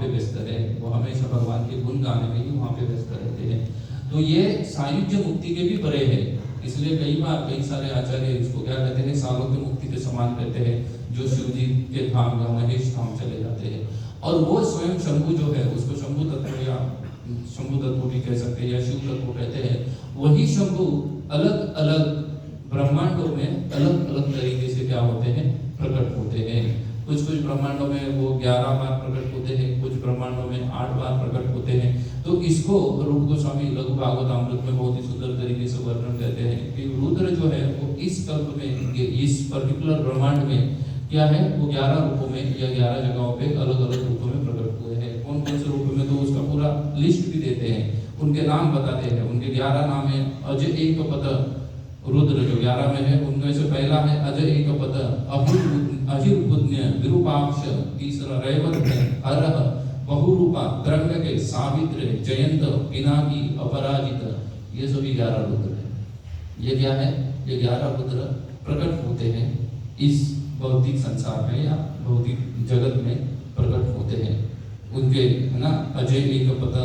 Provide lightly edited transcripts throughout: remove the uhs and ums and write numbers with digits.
पे व्यस्त रहे, वो हमेशा भगवान के गुण गाने में ही वहाँ पे व्यस्त रहते हैं। तो ये सायुज्य मुक्ति के भी परे है, इसलिए कई बार कई सारे आचार्य इसको क्या कहते हैं, सालोक्य मुक्ति के समान कहते हैं, जो शिव जी के धाम या महेश धाम चले जाते हैं। और वो स्वयं शंभु जो है, उसको शंभु तत्व या शंभु तत्व भी कह सकते हैं या शिव तत्व कहते हैं, वही शंभु अलग अलग ब्रह्मांडों में अलग अलग तरीके से क्या होते हैं, प्रकट होते हैं। कुछ कुछ ब्रह्मांडों में वो 11 बार प्रकट होते हैं, कुछ ब्रह्मांडों में 8 बार प्रकट होते हैं। तो इसको रूप गोस्वामी लघु भागवतामृत में बहुत ही सुंदर तरीके से वर्णन करते हैं कि रुद्र जो है वो इस कल्प में, इस पर्टिकुलर ब्रह्मांड में क्या है, वो 11 रूपों में या 11 जगहों पे अलग अलग रूपों में प्रकट हुए हैं। कौन कौन से रूपों में, तो उसका पूरा लिस्ट भी देते हैं, उनके नाम बताते हैं। उनके 11 नाम है। अजय एक पद रुद्र जो 11 में है, उनमें से पहला है अजय एक पद, अहिर्बुद्न्य विरूपाक्ष, तीसरा रैवत है, अरह, बहुरूपा, त्रंगके, सावित्र, जयंत, पिनाकी, अपराजित, ये सभी 11 रुद्र है। ये क्या है, ये 11 रुद्र प्रकट होते हैं इस भौतिक संसार में या भौतिक जगत में प्रकट होते हैं। उनके है ना, अजय एक पद,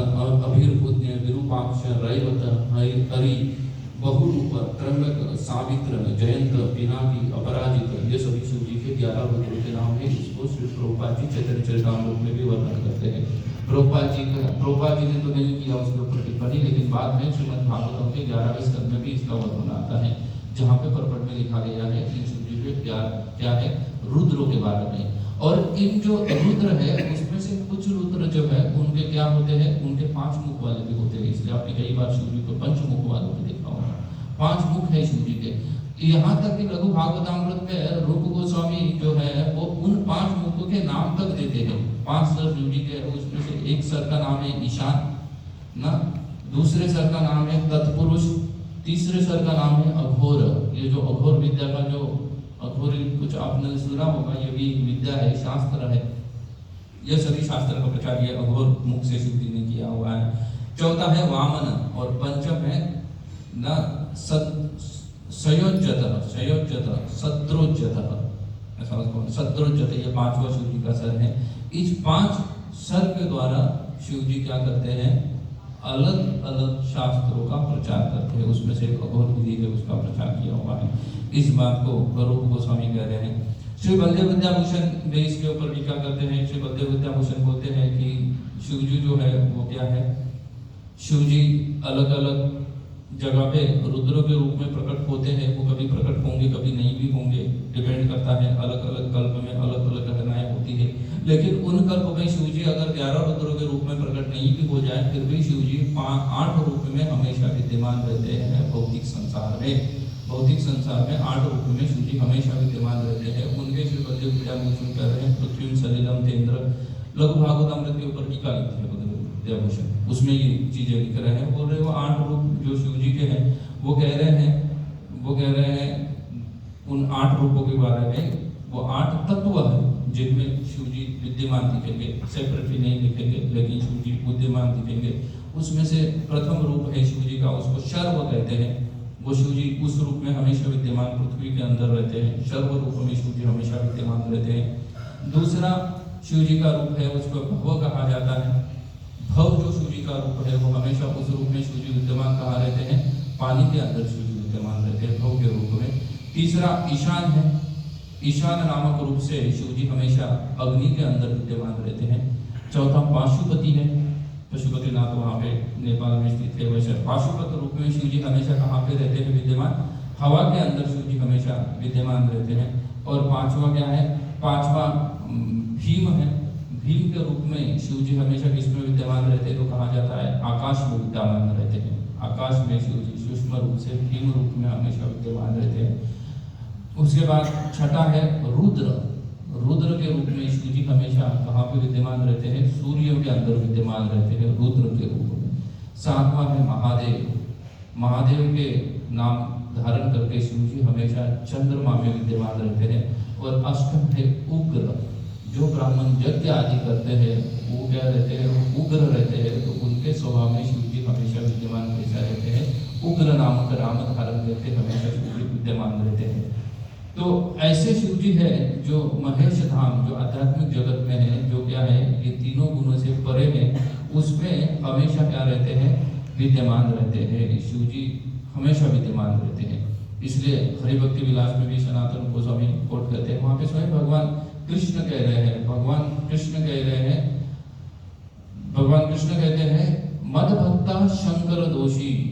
अभिर्बुद्न्य विरूपाक्ष, रैवत, हरि, बहुरूप, त्रंगक, सावित्र, जयंत, पिनाकी, अपराजित, ये सभी शिव जी के 11 रुद्रों के नाम है। इसको श्री प्रभुपाद जी चैतन्य चरितामृत में भी वर्णन करते हैं। प्रभुपाद जी ने तो नहीं किया उसके ऊपर टिप्पणी, लेकिन बाद में श्रीमद् भागवतम के 11वें स्कंद में भी इसका वर्णन आता है, जहाँ पे परपट में लिखा गया है कि शिव जी के क्या है, रुद्रों के बारे में। और इन जो रुद्र है उसमें से कुछ रुद्र जो है उनके क्या होते हैं, उनके 5 मुख वाले भी होते हैं। इसलिए आपने कई बार शिव जी को पंचमुख वालों में देखा होगा, 5 मुख है शिव जी के। यहाँ तक कि लघु भागवतामृत में रूप गोस्वामी जो है वो उन 5 मुखों के नाम तक देते हैं। 5 सर शिव जी के, उसमें से एक सर का नाम है ईशान ना, दूसरे सर का नाम है तत्पुरुष, तीसरे सर का नाम है अघोर। ये जो अघोर विद्या का जो अघोरी कुछ आपने सुना होगा, ये भी एक विद्या है, शास्त्र है। यह सभी शास्त्र का प्रचार ये अघोर मुख से शिव जी ने किया हुआ है। चौथा है वामन और पंचम है न सयोज्यत, सत्रोज्यत, ये 5वां शिव जी का सर है। इस 5 सर के द्वारा शिव जी क्या करते हैं, अलग अलग शास्त्रों का प्रचार करते हैं। उसमें से एक अघोर विधि है, उसका प्रचार किया हुआ है। इस बात को रूप गोस्वामी कह रहे हैं। श्री बलदेव विद्याभूषण वे इसके ऊपर टीका करते हैं। श्री बलदेव विद्याभूषण बोलते हैं कि शिव जी जो है वो क्या है, शिव जी अलग अलग जगह पे रुद्र के रूप में प्रकट होते हैं। वो कभी प्रकट होंगे, कभी नहीं भी होंगे, डिपेंड करता है। अलग अलग कल्प में अलग अलग घटनाएं होती है। लेकिन उन कल्प में शिव जी अगर 11 रुद्रों के रूप में प्रकट नहीं भी हो जाए, फिर भी शिव जी 8 रूप में हमेशा विद्यमान रहते हैं। भौतिक संसार में 8 रूप में शिव जी हमेशा विद्यमान रहते हैं। उनके श्री बलदेव विद्याभूषण कह रहे हैं, पृथ्वी सलिलम तेन्द्र, लघु भागवतामृत के ऊपर टीका लिखी है विद्याभूषण, उसमें ये चीजें लिख रहे हैं। बोल रहे वो 8 रूप जो शिव जी के हैं, वो कह रहे हैं उन 8 रूपों के बारे में। वो 8 तत्व है जिनमें शिव जी विद्यमान दिखेंगे, सेपरेटली नहीं दिखेंगे, लेकिन शिव जी विद्यमान दिखेंगे। उसमें से प्रथम रूप है शिव जी का, उसको शर्व कहते हैं। वो शिव जी उस रूप में हमेशा विद्यमान पृथ्वी के अंदर रहते हैं। शर्व रूप में शिव जी हमेशा विद्यमान रहते हैं। दूसरा शिव जी का रूप है, उसको भव कहा जाता है। भव जो शिव जी का रूप है वो हमेशा उस रूप में शिव जी विद्यमान कहाँ रहते हैं, पानी के अंदर शिव जी विद्यमान रहते हैं भव के रूप में। तीसरा ईशान है। ईशान नामक रूप से शिव जी हमेशा अग्नि के अंदर विद्यमान रहते हैं। चौथा पाशुपति है। पशुपतिनाथ वहाँ पे नेपाल में स्थित है। वैसे पाशुपत रूप में शिव जी हमेशा कहाँ पे रहते हैं विद्यमान, हवा के अंदर शिव जी हमेशा विद्यमान रहते हैं। और 5वां क्या है, 5वां भीम है। भीम के रूप में शिव जी हमेशा किसमें विद्यमान रहते हैं, तो कहा जाता है आकाश में विद्यमान रहते हैं। आकाश में शिव जी सूक्ष्म रूप से भीम रूप में हमेशा विद्यमान रहते हैं। उसके बाद छठा है रुद्र। रुद्र के रूप में शिव जी हमेशा कहाँ पे विद्यमान रहते हैं, सूर्य के अंदर विद्यमान रहते हैं रुद्र के रूप में। 7वां है महादेव। महादेव के नाम धारण करके शिव जी हमेशा चंद्रमा में विद्यमान रहते हैं। और 8वां है उग्र। जो ब्राह्मण यज्ञ आदि करते हैं वो क्या रहते हैं, उग्र रहते हैं। तो उनके स्वभाव में शिव जी हमेशा विद्यमान कैसा रहते हैं, उग्र नामक नाम धारण करके हमेशा शिव जी विद्यमान रहते हैं। तो ऐसे शिव जी है जो महेश धाम, जो आध्यात्मिक जगत में है, जो क्या है, ये तीनों गुणों से परे है, उसमें हमेशा क्या रहते हैं, विद्यमान रहते हैं। शिव जी हमेशा विद्यमान रहते हैं। इसलिए हरिभक्ति विलास में भी सनातन गोस्वामी कोट करते हैं, वहां पे स्वयं भगवान कृष्ण कह रहे हैं, भगवान कृष्ण कह रहे हैं, भगवान कृष्ण कहते हैं मद भक्ता शंकर दोषी,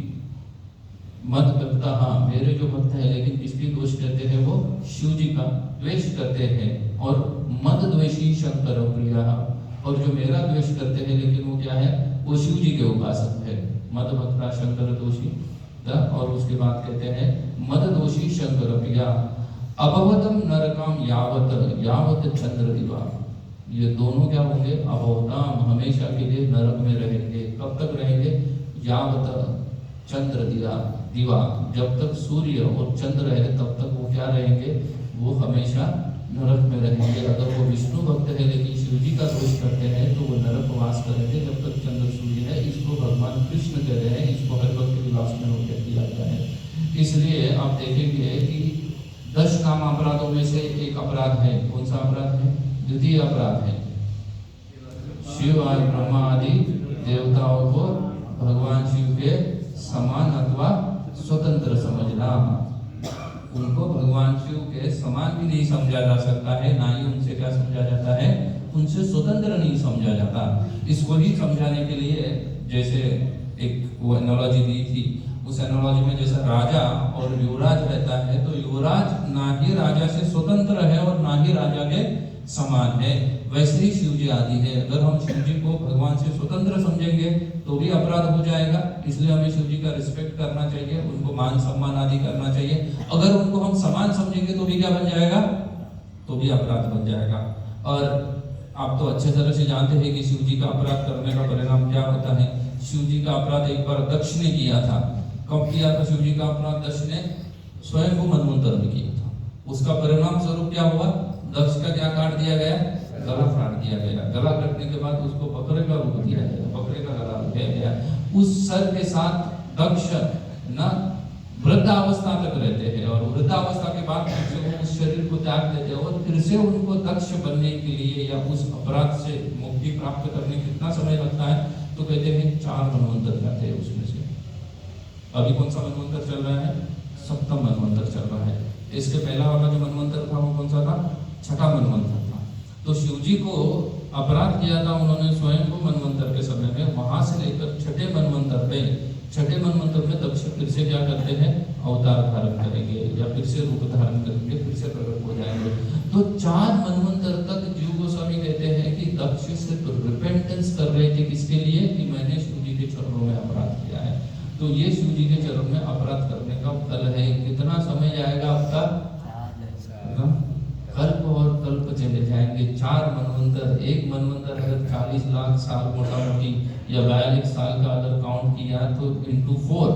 मद भक्ता, हाँ मेरे जो भक्त है लेकिन किसकी दोष करते हैं, वो शिव जी का द्वेष करते हैं, और मद द्वेषी शंकर प्रिया, और जो मेरा द्वेष करते हैं लेकिन वो क्या है, वो शिव जी के उपासक है। मद भक्ता शंकर दोषी, और उसके बाद कहते हैं मद दोषी शंकर प्रिया अभवतम नरकम यावत यावत चंद्र दिवा। ये दोनों क्या होंगे, अभवताम, हमेशा के लिए नरक में रहेंगे। कब तक रहेंगे, यावत चंद्र दिवा, जब तक सूर्य और चंद्र है तब तक वो क्या रहेंगे, वो हमेशा नरक में रहेंगे। अगर वो विष्णु भक्त है लेकिन शिव जी का दोष करते हैं तो वो नरक वास करेंगे जब तक चंद्र सूर्य है। इसको भगवान कृष्ण कह रहे हैं, इसको हरिभक्ति विलास में उल्लेख किया गया है। इसलिए आप देखेंगे कि 10 काम अपराधों में से एक अपराध है, कौन सा अपराध है, द्वितीय अपराध है, शिव और ब्रह्मा आदि देवताओं को भगवान शिव के समान अथवा स्वतंत्र समझना। उनको भगवान शिव के समान भी नहीं समझा जा सकता है, ना ही उनसे क्या समझा जाता है, उनसे स्वतंत्र नहीं समझा जाता। इसको ही समझाने के लिए जैसे एक वो एनालॉजी दी थी, उस एनालॉजी में जैसे राजा और युवराज रहता है, तो युवराज ना ही राजा से स्वतंत्र है और ना ही राजा के समान है, वैसे ही शिव जी आदि है। अगर हम शिव जी को भगवान से स्वतंत्र समझेंगे तो भी अपराध हो जाएगा। इसलिए हमें शिव जी का रिस्पेक्ट करना चाहिए, उनको मान सम्मान आदि करना चाहिए। अगर उनको हम समान समझेंगे तो भी क्या बन जाएगा, तो भी अपराध बन जाएगा। और आप तो अच्छे तरह से जानते हैं कि शिव जी का अपराध करने का परिणाम क्या होता है। शिव जी का अपराध एक बार दक्ष ने किया था। कब किया था शिव जी का अपराध, दक्ष ने स्वयं को मनवंतर में किया था। उसका परिणाम स्वरूप क्या हुआ, दक्ष का क्या काट दिया गया, गला काट दिया गया। गला कटने के बाद उसको बकरे का रूप दिया गया, बकरे का गला दिया गया। उस सर के साथ दक्ष न वृद्धावस्था तक रहते हैं, और वृद्धावस्था के बाद फिर से वो उस शरीर को त्याग देते हैं, और फिर से उनको दक्ष बनने के लिए या उस अपराध से मुक्ति प्राप्त करने कितना समय लगता है, तो कहते हैं 4 मनवंतर जाते हैं उसमें से। अभी कौन सा मनवंतर चल रहा है, 7वां मनवंतर चल रहा है। इसके पहला वाला जो मनवंतर था वो कौन सा था, 6वां मनवंतर था। तो शिव जी को अपराध किया था उन्होंने स्वयं को मनवंतर के समय में। वहां से लेकर 6ठे मनवंतर पे, 6ठे मनवंतर में दक्ष फिर से क्या करते हैं, अवतार धारण करेंगे या फिर से रूप धारण करेंगे, फिर से प्रकट हो जाएंगे। तो 4 मनवंतर तक जीव गोस्वामी कहते हैं कि दक्ष सिर्फ रिपेंटेंस कर रहे थे, किसके लिए, कि मैंने शिव जी के चरणों में अपराध किया है। तो ये शिव जी के चरणों में अपराध करने का फल है। कितना समय जाएगा आपका, कल्प और कल्प चले जाएंगे। 4 मनवंतर, एक मनवंतर अगर 40 लाख साल मोटा मोटी या 42 साल का अगर काउंट किया तो इंटू 4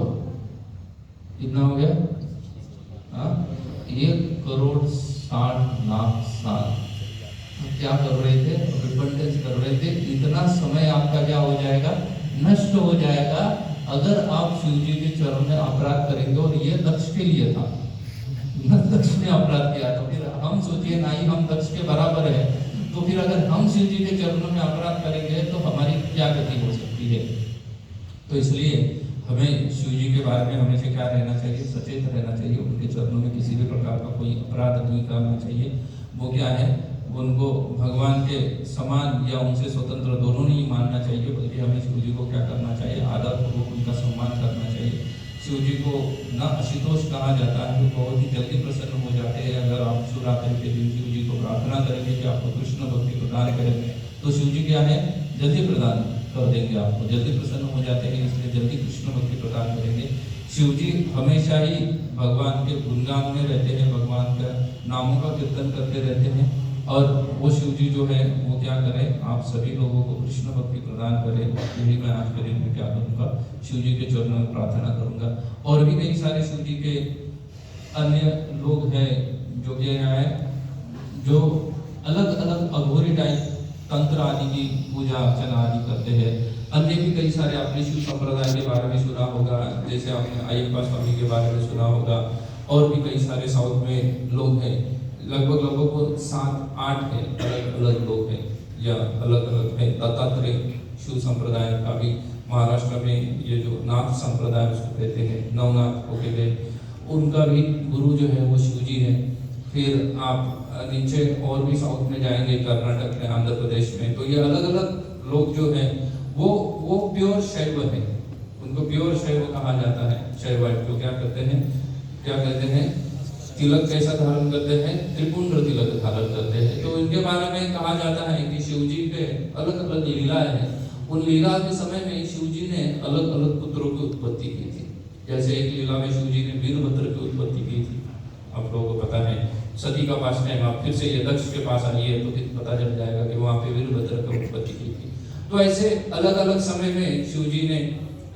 कितना हो गया, 1,60,00,000 साल। क्या कर रहे थे, रिपेंटेंस कर रहे थे। इतना समय आपका क्या हो जाएगा, नष्ट हो जाएगा अगर आप शिव जी के चरण में अपराध करेंगे। और ये दक्ष के लिए था, दक्ष ने अपराध किया। तो फिर हम सोचिए ना ही हम दक्ष के बराबर है, तो फिर अगर हम शिव जी के चरणों में अपराध करेंगे तो हमारी क्या गति हो सकती है। तो इसलिए हमें शिव जी के बारे में हमेशा क्या रहना चाहिए, सचेत रहना चाहिए। उनके चरणों में किसी भी प्रकार का कोई अपराध नहीं करना चाहिए। वो क्या है, उनको भगवान के समान या उनसे स्वतंत्र दोनों नहीं मानना चाहिए, बल्कि हमें शिव जी को क्या करना चाहिए, आदरपूर्वक उनका सम्मान करना चाहिए। शिव जी को न आशुतोष कहा जाता है, तो बहुत ही जल्दी प्रसन्न हो जाते हैं। अगर आप शिवरात्रि के दिन शिव जी को प्रार्थना करेंगे कि आपको कृष्ण भक्ति प्रदान करेंगे, तो शिव जी क्या है, जल्दी प्रदान कर देंगे आपको, जल्दी प्रसन्न हो जाते हैं। इसलिए जल्दी कृष्ण भक्ति प्रदान करेंगे। शिव जी हमेशा ही भगवान के गुणगान में रहते हैं, भगवान का नामों का कीर्तन करते रहते हैं। और वो शिव जी जो है वो क्या करें, आप सभी लोगों को कृष्ण भक्ति प्रदान करें। यही मैं आज के दिन में क्या करूँगा, शिव जी के चरणों में प्रार्थना करूँगा। और भी कई सारे शिव जी के अन्य लोग हैं जो क्या है, जो अलग अलग अघोरी टाइप तंत्र आदि की पूजा अर्चना आदि करते हैं। अन्य भी कई सारे आपने शिव संप्रदाय के बारे में सुना होगा, जैसे आपने अयप्पा स्वामी के बारे में सुना होगा, और भी कई सारे साउथ में लोग हैं, लगभग वो 7-8 है अलग अलग लोग हैं या अलग अलग है। दत्तात्रेय शिव संप्रदाय का भी महाराष्ट्र में ये जो नाथ संप्रदाय उसको कहते हैं, नवनाथ हो गए, उनका भी गुरु जो है वो शिव जी है। फिर आप नीचे और भी साउथ में जाएंगे, कर्नाटक में, आंध्र प्रदेश में, तो ये अलग अलग लोग जो हैं वो प्योर शैव है, उनको प्योर शैव कहा जाता है। शैवाइट जो क्या कहते हैं तिलक कैसा धारण करते हैं, त्रिपुंड तिलक धारण करते हैं। तो इनके बारे में कहा जाता है कि शिव जी के अलग अलग लीलाएं हैं। उन लीला के समय में शिव जी ने अलग अलग पुत्रों की उत्पत्ति की थी। जैसे एक लीला में शिव जी ने वीरभद्र की उत्पत्ति की थी, आप लोगों को पता है। सती का पास टाइम आप फिर से ये दक्ष के पास आइए तो फिर पता चल जाएगा कि वहाँ पे वीरभद्र की उत्पत्ति की थी। तो ऐसे अलग अलग समय में शिव जी ने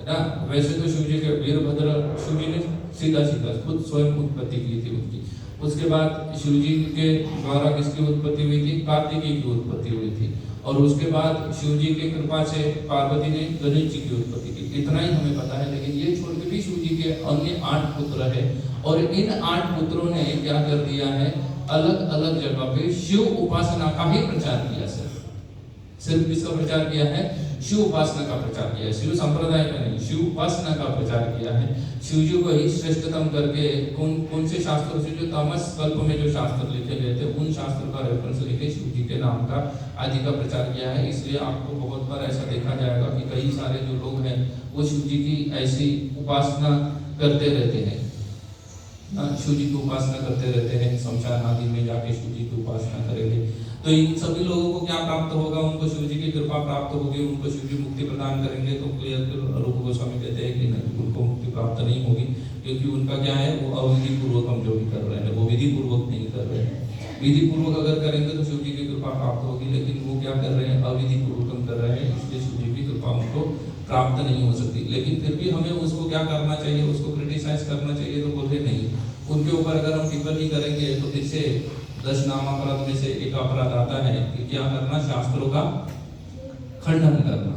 ना, वैसे तो शिव जी के वीरभद्र शिव जी ने सीधा खुद स्वयं उत्पत्ति की थी उनकी। उसके बाद शिव जी के द्वारा किसकी उत्पत्ति हुई थी, कार्तिकेय की उत्पत्ति हुई थी। और उसके बाद शिव जी की कृपा से पार्वती ने गणेश जी की उत्पत्ति की। इतना ही हमें पता है, लेकिन ये छोड़ के भी शिव जी के अन्य 8 पुत्र है। और इन 8 पुत्रों ने क्या कर दिया है, अलग अलग जगह पे शिव उपासना का ही प्रचार किया। सिर्फ किसका प्रचार किया है, शिव उपासना का प्रचार किया है, शिव संप्रदाय का नहीं, शिव उपासना का प्रचार किया है। शिव जी को ही श्रेष्ठतम करके कौन से शास्त्रों से, जो तामस कल्प में जो शास्त्र लिखे गए थे, उन शास्त्रों का रेफरेंस लेके शिव जी के नाम का आदि का प्रचार किया है। इसलिए आपको बहुत बार ऐसा देखा जाएगा कि कई सारे जो लोग हैं वो शिव जी की ऐसी उपासना करते रहते हैं, शिव जी की उपासना करते रहते हैं। शमशान आदि में जाके शिव जी की उपासना करेंगे तो इन सभी लोगों को क्या प्राप्त होगा, उनको शिव जी की कृपा प्राप्त होगी, उनको शिव जी मुक्ति प्रदान करेंगे। तो रूप गोस्वामी कहते हैं कि नहीं, उनको मुक्ति प्राप्त नहीं होगी, क्योंकि उनका क्या है, वो अविधि पूर्वक हम जो भी कर रहे हैं वो विधि पूर्वक नहीं कर रहे हैं। विधि पूर्वक अगर करेंगे तो शिव जी की कृपा प्राप्त होगी, लेकिन वो क्या कर रहे हैं, अविधि पूर्वक हम कर रहे हैं, इसलिए शिव जी की कृपा उनको प्राप्त नहीं हो सकती। लेकिन फिर भी हमें उसको क्या करना चाहिए, उसको क्रिटिसाइज करना चाहिए। तो बोलते नहीं, उनके ऊपर अगर हम टिप्पणी करेंगे तो फिर से 10 नाम अपराध में से एक अपराध आता है कि क्या करना, शास्त्रों का खंडन करना।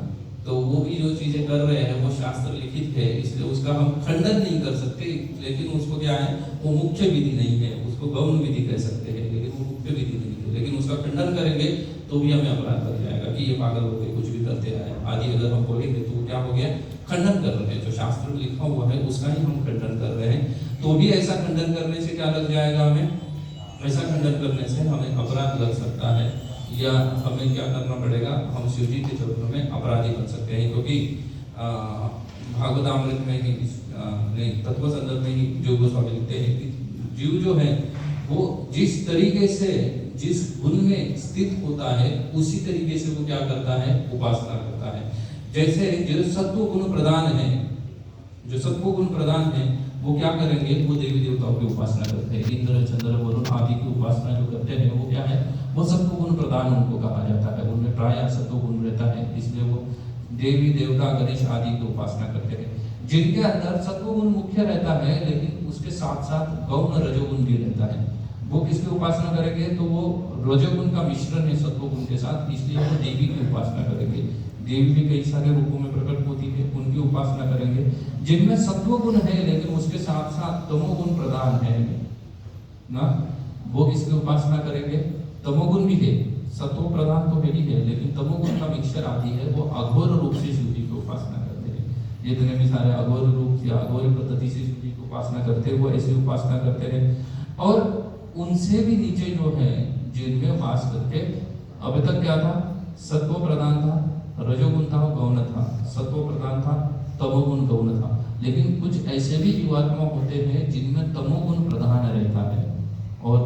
तो वो भी जो चीजें कर रहे हैं वो शास्त्र लिखित है, इसलिए उसका हम खंडन नहीं कर सकते। लेकिन उसको क्या है, वो मुख्य विधि नहीं है, उसको गौण विधि कह सकते हैं, लेकिन वो मुख्य विधि नहीं है। लेकिन उसका खंडन करेंगे तो भी हमें अपराध लग जाएगा कि ये पागल हो गए, कुछ भी करते आए आदि अगर हम बोलेंगे तो क्या हो गया, खंडन कर रहे हैं। जो शास्त्र लिखा हुआ है उसका ही हम खंडन कर रहे हैं। तो भी ऐसा खंडन करने से क्या लग जाएगा, हमें ऐसा खंडन करने से हमें अपराध लग सकता है, या हमें क्या करना पड़ेगा, हम शिव जी के चरणों में अपराधी बन सकते हैं। क्योंकि भागवतामृत में ही नहीं, तत्व संदर्भ में ही जो गोस्वामी लिखते हैं कि जीव जो है वो जिस तरीके से जिस गुण में स्थित होता है उसी तरीके से वो क्या करता है, उपासना करता है। जैसे जो सत्व गुण प्रदान है, जो सत्व गुण प्रदान है वो क्या करेंगे, वो देवी देवताओं की उपासना करते हैं। इंद्र, चंद्र, वरुण आदि की उपासना जो करते हैं वो क्या है, वो सत्व गुण प्रदान उनको कहा जाता है। उनमें प्राय सत्व गुण रहता है, इसलिए वो देवी देवता गणेश आदि की उपासना करते हैं। जिनके अंदर सत्व गुण मुख्य रहता है, लेकिन उसके साथ साथ गौण रजोगुण भी रहता है, वो किसकी उपासना करेंगे, तो वो रजोगुण का मिश्रण है सत्व गुण के साथ, इसलिए वो देवी की उपासना करेंगे। देवी भी कई सारे रूपों में प्रकट होती है, उनकी उपासना करेंगे। जिनमें सत्व गुण है लेकिन उसके साथ साथ तमोगुण प्रधान है ना, वो किसकी उपासना करेंगे, तमोगुण भी है, सत्व प्रधान तो ही है, लेकिन तमोगुण का मिक्सचर आदि है, वो अघोर रूप से शिव जी की उपासना करते हैं। जितने भी सारे अघोर रूप या अघोर पद्धति से शिव जी की उपासना करते हैं वो ऐसी उपासना करते हैं। और उनसे भी नीचे जो है, जिनमें वास करके अभी तक क्या था, सत्व प्रधान था, रजोगुण था, गौण था, सत्व प्रधान था, तमोगुण गौण था। लेकिन कुछ ऐसे भी जीवात्मा होते हैं जिनमें तमोगुण प्रधान रहता है और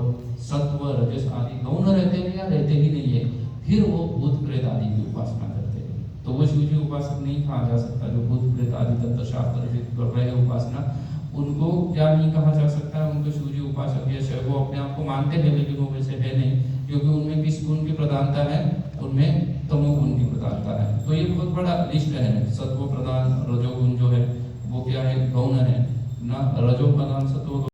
सत्व रजस आदि गौण रहते हैं या रहते ही नहीं है, फिर वो भूत प्रेत आदि की उपासना करते हैं। तो वो शिव जी उपासक नहीं कहा जा सकता। जो भूत प्रेत आदि तंत्र शास्त्र से कर रहे हैं उपासना, उनको क्या नहीं कहा जा सकता है, उनको शिव जी उपासक या वो अपने आप को मानते हैं, लेकिन वो वैसे है नहीं, क्योंकि उनमें किस गुण की प्रधानता है, उनमें तमोगुण की प्रधानता है। तो ये बहुत बड़ा लिस्ट है। सत्व प्रधान रजोगुण जो है वो क्या है, गौण है ना, रजो प्रधान सत्व